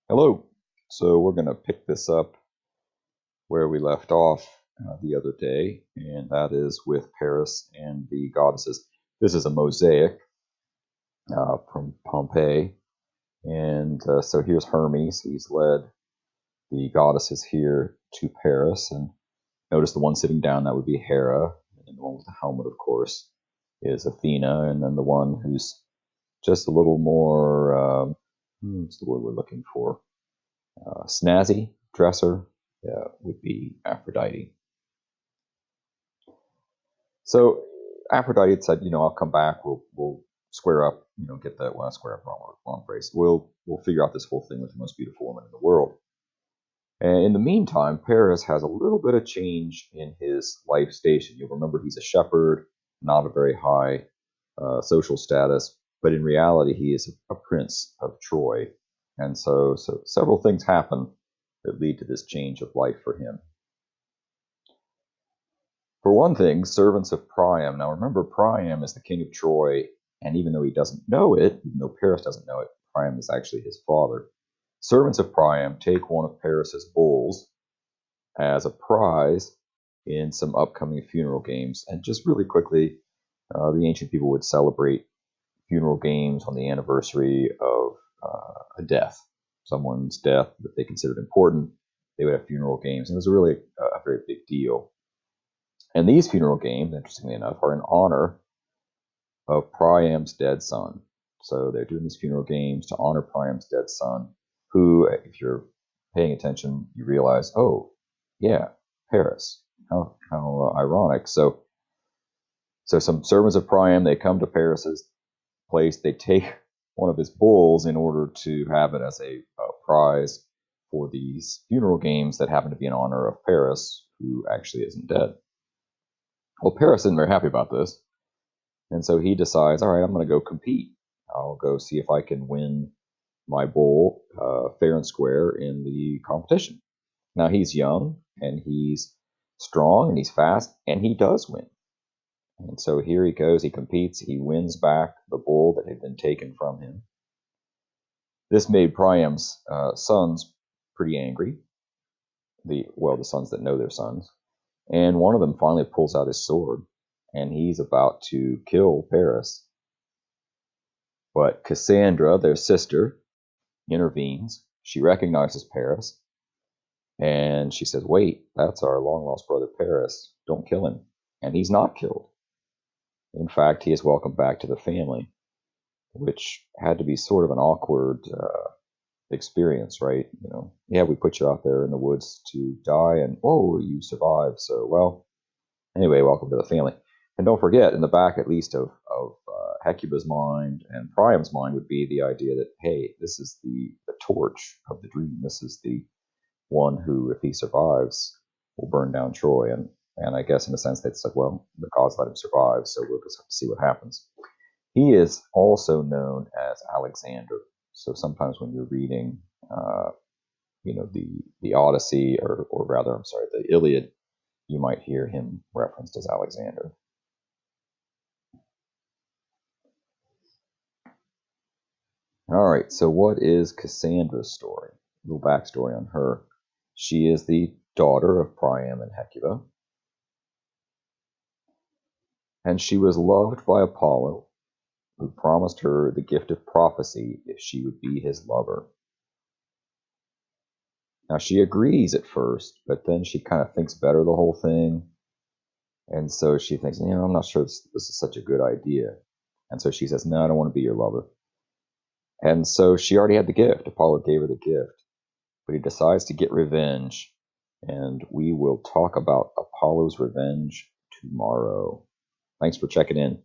Hello. So we're going to pick this up where we left off the other day, and that is with Paris and the goddesses. This is a mosaic from Pompeii, and so here's Hermes. He's led the goddesses here to Paris, and notice the one sitting down, that would be Hera, and the one with the helmet, of course, is Athena, and then the one who's just a little more, what's the word we're looking for? Snazzy dresser would be Aphrodite. So Aphrodite had said, I'll come back. We'll square up. Get that. Well, square up, wrong phrase. We'll figure out this whole thing with the most beautiful woman in the world. And in the meantime, Paris has a little bit of change in his life station. You'll remember he's a shepherd, not a very high social status, but in reality, he is a prince of Troy. And so several things happen that lead to this change of life for him. For one thing, servants of Priam. Now remember, Priam is the king of Troy, and even though he doesn't know it, even though Paris doesn't know it, Priam is actually his father. Servants of Priam take one of Paris's bulls as a prize in some upcoming funeral games. And just really quickly, the ancient people would celebrate funeral games on the anniversary of a death, someone's death that they considered important. They would have funeral games, and it was really a very big deal. And these funeral games, interestingly enough, are in honor of Priam's dead son. So they're doing these funeral games to honor Priam's dead son, who, if you're paying attention, you realize, oh, yeah, Paris. How ironic. So some servants of Priam, they come to Paris's place. They take one of his bulls in order to have it as a prize for these funeral games that happen to be in honor of Paris, who actually isn't dead. Well, Paris isn't very happy about this, and so he decides, all right, I'm going to go compete. I'll go see if I can win my bull fair and square in the competition. Now, he's young, and he's strong, and he's fast, and he does win. And so here he goes, he competes, he wins back the bull that had been taken from him. This made Priam's sons pretty angry, the sons that know their sons. And one of them finally pulls out his sword, and he's about to kill Paris. But Cassandra, their sister, intervenes. She recognizes Paris, and she says, wait, that's our long-lost brother Paris. Don't kill him. And he's not killed. In fact, he is welcomed back to the family, which had to be sort of an awkward experience, right? Yeah, we put you out there in the woods to die, and oh, you survived. So, well, anyway, welcome to the family. And don't forget, in the back, at least, of Hecuba's mind and Priam's mind would be the idea that, hey, this is the torch of the dream. This is the one who, if he survives, will burn down Troy. And I guess in a sense they said, well, the gods let him survive, so we'll just have to see what happens. He is also known as Alexander. So sometimes when you're reading, the Odyssey, or rather, I'm sorry, the Iliad, you might hear him referenced as Alexander. All right, so what is Cassandra's story? A little backstory on her. She is the daughter of Priam and Hecuba, and she was loved by Apollo, who promised her the gift of prophecy if she would be his lover. Now, she agrees at first, but then she kind of thinks better of the whole thing, and so she thinks, I'm not sure this is such a good idea. And so she says, no, I don't want to be your lover. And so she already had the gift. Apollo gave her the gift. But he decides to get revenge. And we will talk about Apollo's revenge tomorrow. Thanks for checking in.